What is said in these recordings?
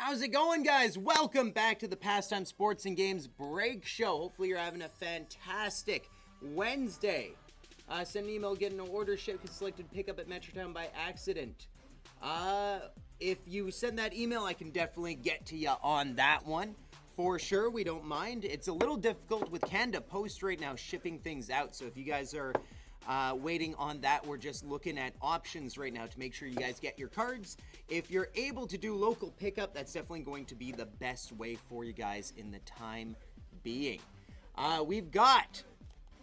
How's it going, guys? Welcome back to the Pastime Sports and Games Break Show. Hopefully you're having a fantastic Wednesday. Send an email, get an order shipped, selected pickup at Metrotown by accident. If you send that email, I can definitely get to you on that one. For sure, we don't mind. It's a little difficult with Canada Post right now shipping things out, so if you guys are waiting on that, we're just looking at options right now to make sure you guys get your cards. If you're able to do local pickup, that's definitely going to be the best way for you guys in the time being. We've got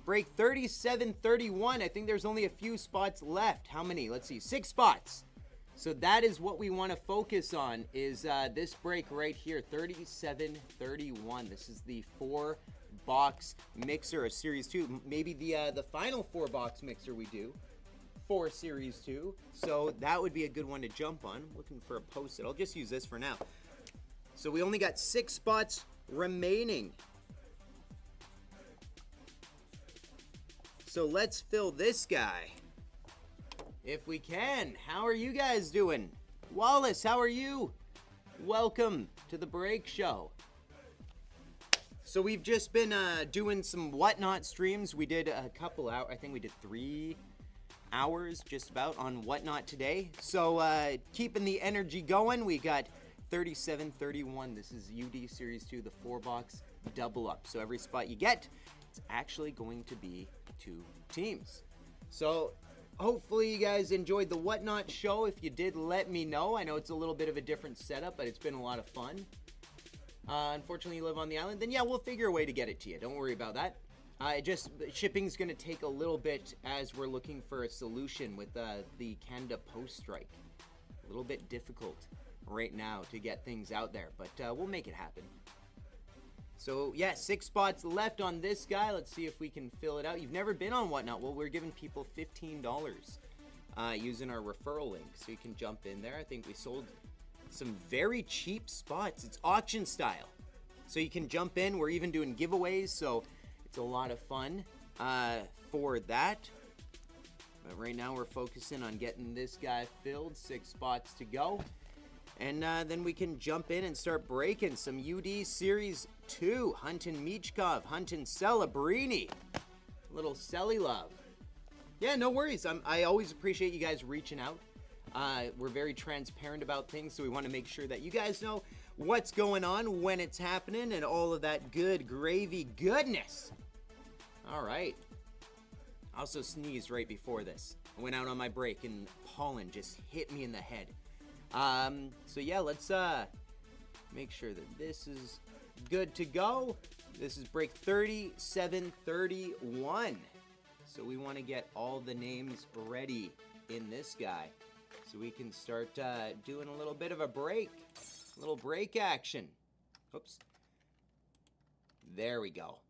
break 37-31. I think there's only a few spots left. How many? Let's see, 6 spots. So that is what we want to focus on, is this break right here, 37-31. This is the 4-box mixer of Series 2. Maybe the final 4-box mixer we do for Series 2. So that would be a good one to jump on. Looking for a post-it. I'll just use this for now. So we only got 6 spots remaining. So let's fill this guy if we can. How are you guys doing? Wallace, how are you? Welcome to the Break Show. So we've just been doing some Whatnot streams. We did a couple hours, I think we did 3 hours just about on Whatnot today. So keeping the energy going. We got 37-31. This is UD Series 2, the 4-box double up. So every spot you get, it's actually going to be 2 teams. So hopefully you guys enjoyed the Whatnot show. If you did, let me know. I know it's a little bit of a different setup, but it's been a lot of fun. Unfortunately, you live on the island, then yeah, we'll figure a way to get it to you. Don't worry about that. Shipping's going to take a little bit as we're looking for a solution with the Canada Post strike. A little bit difficult right now to get things out there, but we'll make it happen. So yeah, 6 spots left on this guy. Let's see if we can fill it out. You've never been on Whatnot? Well, we're giving people $15 using our referral link, so you can jump in there. I think we sold some very cheap spots. It's auction style, so you can jump in. We're even doing giveaways, so it's a lot of fun for that. But right now we're focusing on getting this guy filled. 6 spots to go. And then we can jump in and start breaking some UD Series 2. Huntin Michkov, Huntin Celebrini. Little Celly love. Yeah, no worries. I always appreciate you guys reaching out. We're very transparent about things, so we want to make sure that you guys know what's going on, when it's happening, and all of that good gravy goodness. All right. I also sneezed right before this. I went out on my break, and pollen just hit me in the head. So yeah, let's make sure that this is good to go. This is break 37-31. So we want to get all the names ready in this guy so we can start doing a little bit of a break. A little break action. Oops. There we go.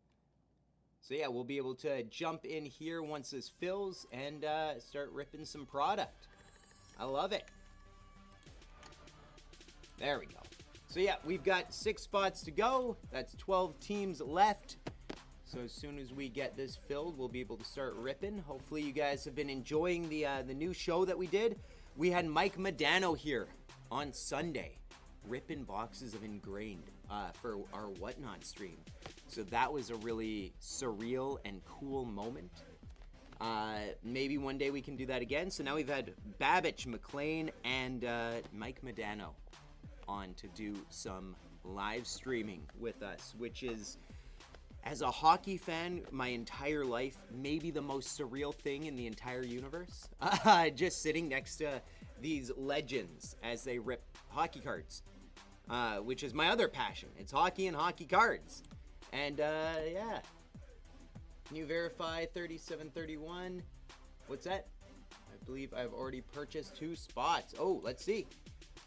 So yeah, we'll be able to jump in here once this fills and start ripping some product. I love it. There we go. So yeah, we've got 6 spots to go. That's 12 teams left. So as soon as we get this filled, we'll be able to start ripping. Hopefully you guys have been enjoying the new show that we did. We had Mike Modano here on Sunday, ripping boxes of Ingrained for our Whatnot stream. So that was a really surreal and cool moment. Maybe one day we can do that again. So now we've had Babbage, McLean, and Mike Modano on to do some live streaming with us, which is, as a hockey fan, my entire life, maybe the most surreal thing in the entire universe. Just sitting next to these legends as they rip hockey cards, which is my other passion. It's hockey and hockey cards. And yeah, can you verify 37-31? What's that? I believe I've already purchased 2 spots. Oh, let's see.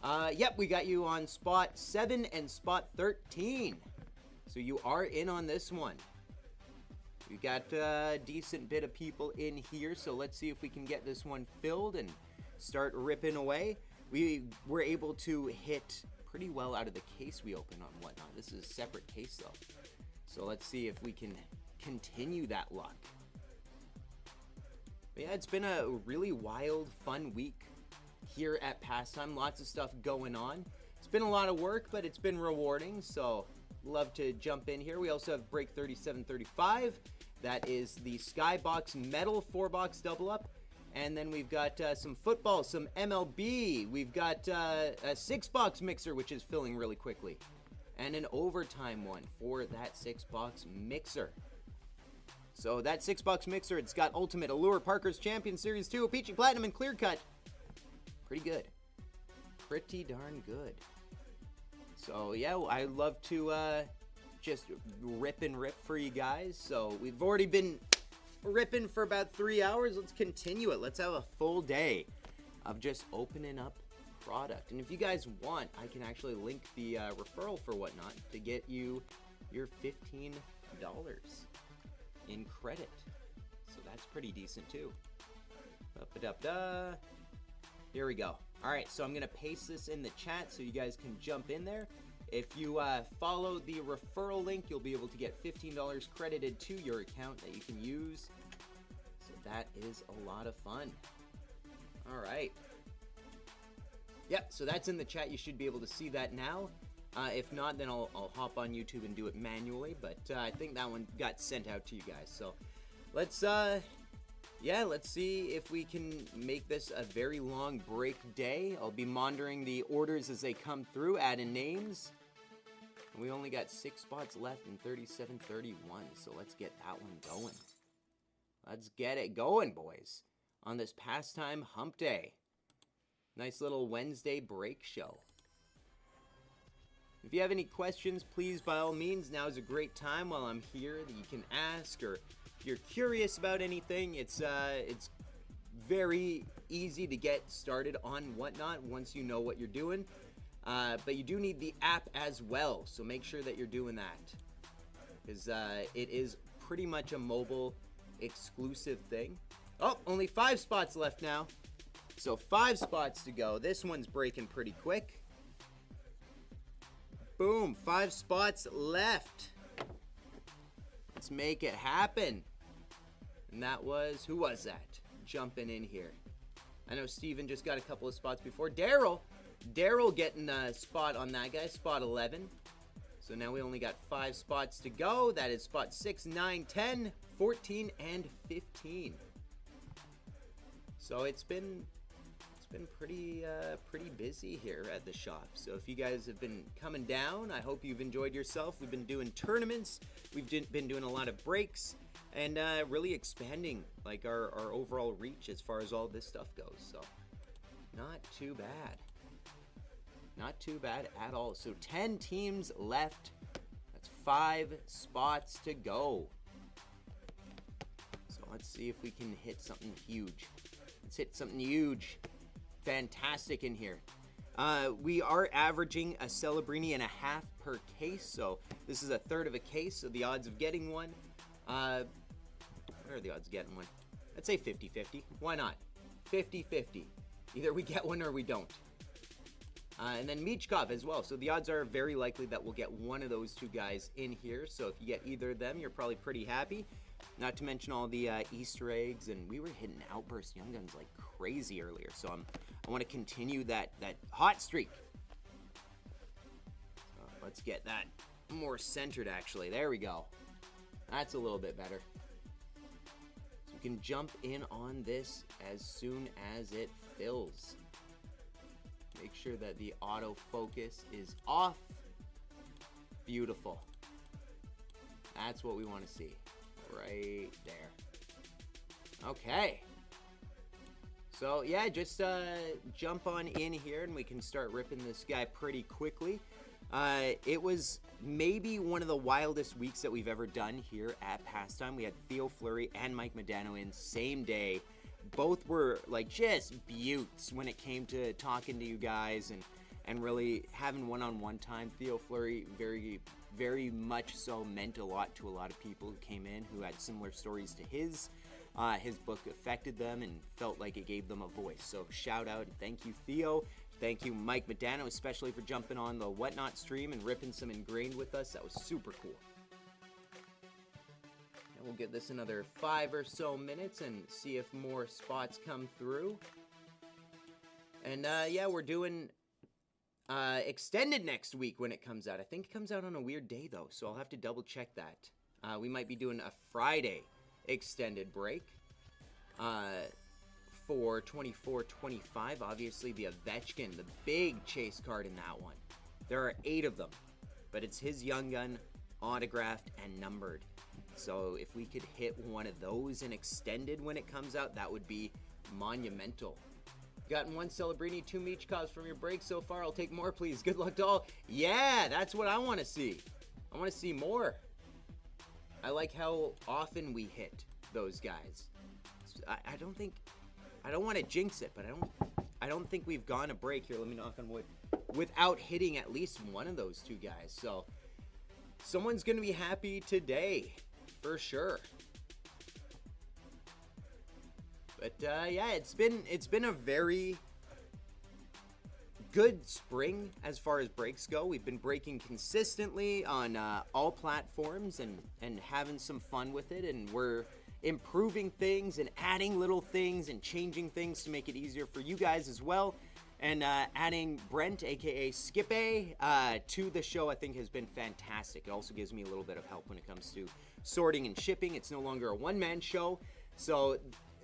Yep, we got you on spot 7 and spot 13. So you are in on this one. We got a decent bit of people in here, so let's see if we can get this one filled and start ripping away. We were able to hit pretty well out of the case we opened on Whatnot. This is a separate case though. So let's see if we can continue that luck. But yeah, it's been a really wild, fun week here at Pastime. Lots of stuff going on. It's been a lot of work, but it's been rewarding, so love to jump in here. We also have break 3735. That is the Skybox Metal 4-box double up. And then we've got some football, some MLB. We've got a 6-box mixer, which is filling really quickly. And an overtime one for that 6-box mixer. So that 6-box mixer, it's got Ultimate, Allure, Parker's Champion Series 2, Peachy Platinum, and Clear Cut. Pretty good. Pretty darn good. So yeah, I love to just rip and rip for you guys. So we've already been ripping for about 3 hours. Let's continue it. Let's have a full day of just opening up product. And if you guys want, I can actually link the referral for Whatnot to get you your $15 in credit. So that's pretty decent too. Up-a-dup-da. Here we go. All right, so I'm gonna paste this in the chat so you guys can jump in there. If you follow the referral link, you'll be able to get $15 credited to your account that you can use. So that is a lot of fun. All right. Yep, so that's in the chat. You should be able to see that now. If not, then I'll hop on YouTube and do it manually. But I think that one got sent out to you guys. So let's see if we can make this a very long break day. I'll be monitoring the orders as they come through, adding names. We only got 6 spots left in 37-31, so let's get that one going. Let's get it going, boys, on this pastime hump day. Nice little Wednesday break show. If you have any questions, please, by all means, now is a great time while I'm here that you can ask, or if you're curious about anything, it's very easy to get started on Whatnot once you know what you're doing. But you do need the app as well, so make sure that you're doing that, because it is pretty much a mobile exclusive thing. Oh, only 5 spots left now, so 5 spots to go. This one's breaking pretty quick. Boom, 5 spots left. Let's make it happen. And that was, who was that jumping in here? I know Steven just got a couple of spots before. Daryl getting a spot on that guy, spot 11. So now we only got 5 spots to go. That is spot 6, 9, 10, 14, and 15. So it's been pretty busy here at the shop. So if you guys have been coming down, I hope you've enjoyed yourself. We've been doing tournaments. We've been doing a lot of breaks, and really expanding like our overall reach as far as all this stuff goes. So not too bad. Not too bad at all. So 10 teams left. That's 5 spots to go. So let's see if we can hit something huge. Let's hit something huge. Fantastic in here. We are averaging a Celebrini and a half per case. So this is a third of a case. So the odds of getting one, what are the odds of getting one? I'd say 50-50. Why not? 50-50. Either we get one or we don't. And then Michkov as well. So the odds are very likely that we'll get one of those 2 guys in here. So if you get either of them, you're probably pretty happy. Not to mention all the Easter eggs. And we were hitting Outburst Young Guns like crazy earlier. So I want to continue that hot streak. Let's get that more centered, actually. There we go. That's a little bit better. So we can jump in on this as soon as it fills. Make sure that the autofocus is off. Beautiful. That's what we want to see. Right there. Okay. So yeah, just jump on in here and we can start ripping this guy pretty quickly. It was maybe one of the wildest weeks that we've ever done here at Pastime. We had Theo Fleury and Mike Modano in same day. Both were like just beauts when it came to talking to you guys and really having one-on-one time. Theo Fleury very, very much so meant a lot to a lot of people who came in who had similar stories to his. His book affected them and felt like it gave them a voice. So shout out and thank you, Theo. Thank you, Mike Modano, especially for jumping on the Whatnot stream and ripping some Ingrained with us. That was super cool. And we'll give this another 5 or so minutes and see if more spots come through. And yeah, we're doing extended next week when it comes out. I think it comes out on a weird day, though, so I'll have to double check that. We might be doing a Friday extended break for 24-25. Obviously, the Ovechkin, the big chase card in that one. There are 8 of them, but it's his Young Gun, autographed and numbered. So if we could hit one of those in extended when it comes out, that would be monumental. Gotten 1 Celebrini, 2 Michkovs from your break so far. I'll take more, please. Good luck to all. Yeah, that's what I want to see. I want to see more. I like how often we hit those guys. I don't want to jinx it, but I don't think we've gone a break here. Let me knock on wood, without hitting at least one of those 2 guys. So someone's gonna be happy today, for sure. But yeah, it's been a very good spring as far as breaks go. We've been breaking consistently on all platforms and having some fun with it, and we're improving things and adding little things and changing things to make it easier for you guys as well. And adding Brent, aka Skip A, to the show, I think has been fantastic. It also gives me a little bit of help when it comes to sorting and shipping. It's no longer a one-man show, so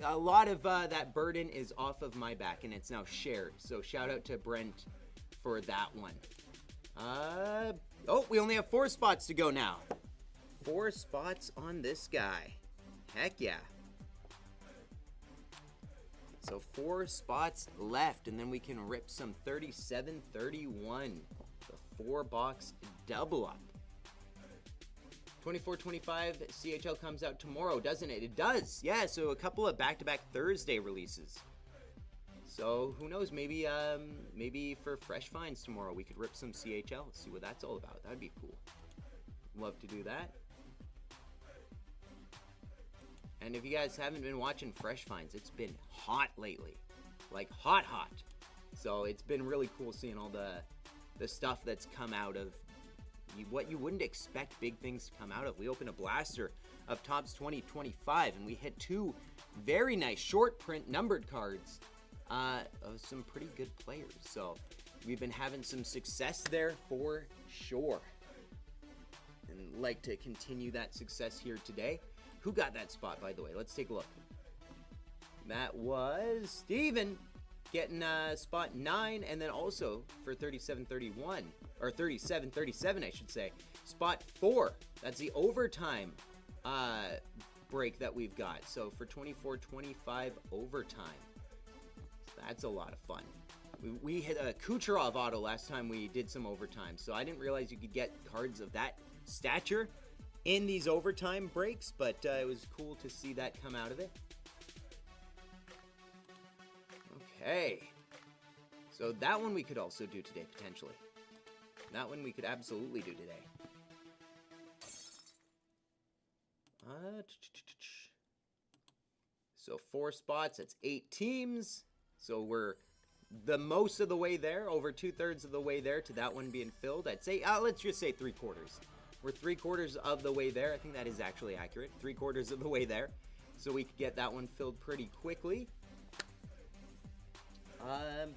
a lot of that burden is off of my back, and it's now shared. So shout out to Brent for that one. Oh, we only have 4 spots to go now. 4 spots on this guy. Heck yeah. So 4 spots left, and then we can rip some 37-31. The 4-box double up. 24-25 CHL comes out tomorrow, doesn't it? It does. Yeah, so a couple of back-to-back Thursday releases. So who knows? Maybe for Fresh Finds tomorrow we could rip some CHL. See what that's all about. That'd be cool. Love to do that. And if you guys haven't been watching Fresh Finds, it's been hot lately. Like hot. So it's been really cool seeing all the stuff that's come out of what you wouldn't expect big things to come out of. We opened a blaster of Topps 2025, and we hit 2 very nice short print numbered cards of some pretty good players. So we've been having some success there for sure, and like to continue that success here today. Who got that spot, by the way? Let's take a look. That was Steven getting spot 9, and then also for 37-31, or 37-37 I should say, spot 4. That's the overtime break that we've got. So for 24-25 overtime, that's a lot of fun. We hit a Kucherov auto last time we did some overtime, so I didn't realize you could get cards of that stature in these overtime breaks, but it was cool to see that come out of it. Okay, so that one we could also do today, potentially. That one we could absolutely do today. So 4 spots, that's 8 teams. So we're the most of the way there, over 2/3 of the way there to that one being filled. I'd say, let's just say 3/4. We're 3/4 of the way there. I think that is actually accurate. 3/4 of the way there. So we could get that one filled pretty quickly.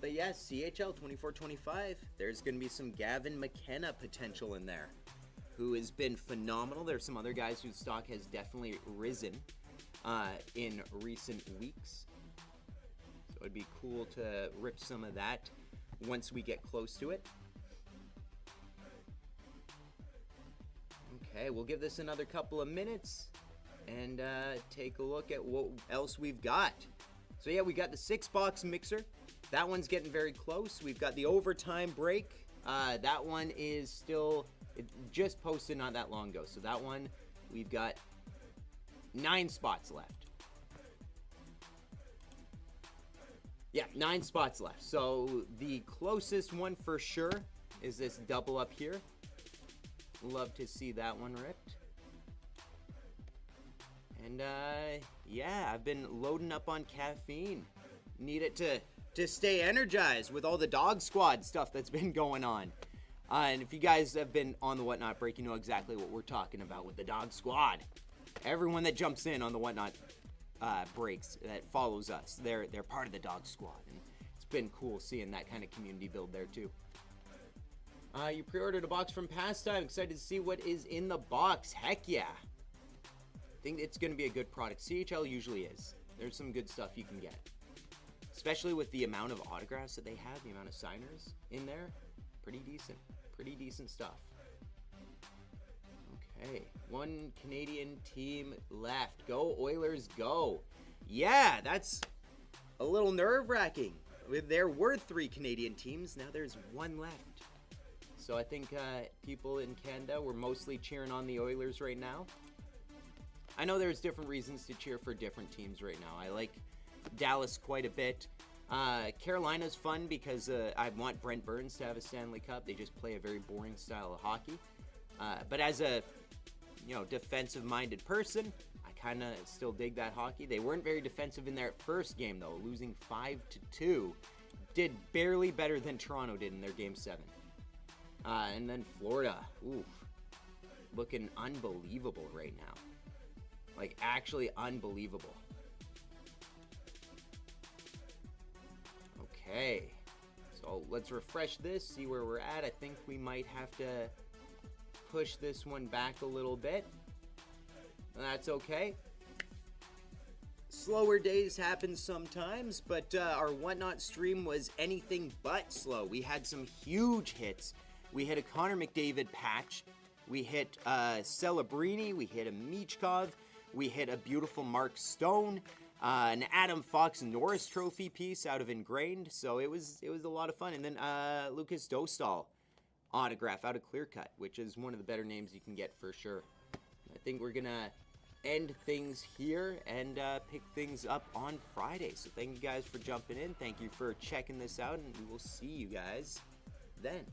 But yeah, CHL 24-25, there's going to be some Gavin McKenna potential in there, who has been phenomenal. There's some other guys whose stock has definitely risen in recent weeks. So it'd be cool to rip some of that once we get close to it. Okay, we'll give this another couple of minutes and take a look at what else we've got. So yeah, we got the 6-box mixer. That one's getting very close. We've got the overtime break. That one is still, it just posted not that long ago. So that one, we've got 9 spots left. Yeah, 9 spots left. So the closest one for sure is this double up here. Love to see that one ripped. And yeah, I've been loading up on caffeine. Need it to stay energized with all the Dog Squad stuff that's been going on. And if you guys have been on the Whatnot break, you know exactly what we're talking about with the Dog Squad. Everyone that jumps in on the Whatnot breaks that follows us, they're part of the Dog Squad. And it's been cool seeing that kind of community build there too. You pre-ordered a box from Pastime. Excited to see what is in the box. Heck yeah. Think it's going to be a good product. CHL usually is. There's some good stuff you can get. Especially with the amount of autographs that they have, the amount of signers in there. Pretty decent. Pretty decent stuff. Okay. One Canadian team left. Go Oilers, go. Yeah, that's a little nerve-wracking. There were 3 Canadian teams. Now there's 1 left. So I think people in Canada were mostly cheering on the Oilers right now. I know there's different reasons to cheer for different teams right now. I like Dallas quite a bit. Carolina's fun because I want Brent Burns to have a Stanley Cup. They just play a very boring style of hockey. But as a defensive-minded person, I kind of still dig that hockey. They weren't very defensive in their first game, though, losing 5-2. Did barely better than Toronto did in their Game 7. And then Florida, oof, looking unbelievable right now. Like, actually unbelievable. Okay, so let's refresh this, see where we're at. I think we might have to push this one back a little bit. That's okay. Slower days happen sometimes, but our Whatnot stream was anything but slow. We had some huge hits. We hit a Connor McDavid patch. We hit Celebrini. We hit a Michkov. We hit a beautiful Mark Stone. An Adam Fox Norris Trophy piece out of Ingrained. So it was a lot of fun. And then Lucas Dostal autograph out of Clear Cut, which is one of the better names you can get for sure. I think we're going to end things here and pick things up on Friday. So thank you guys for jumping in. Thank you for checking this out, and we will see you guys then.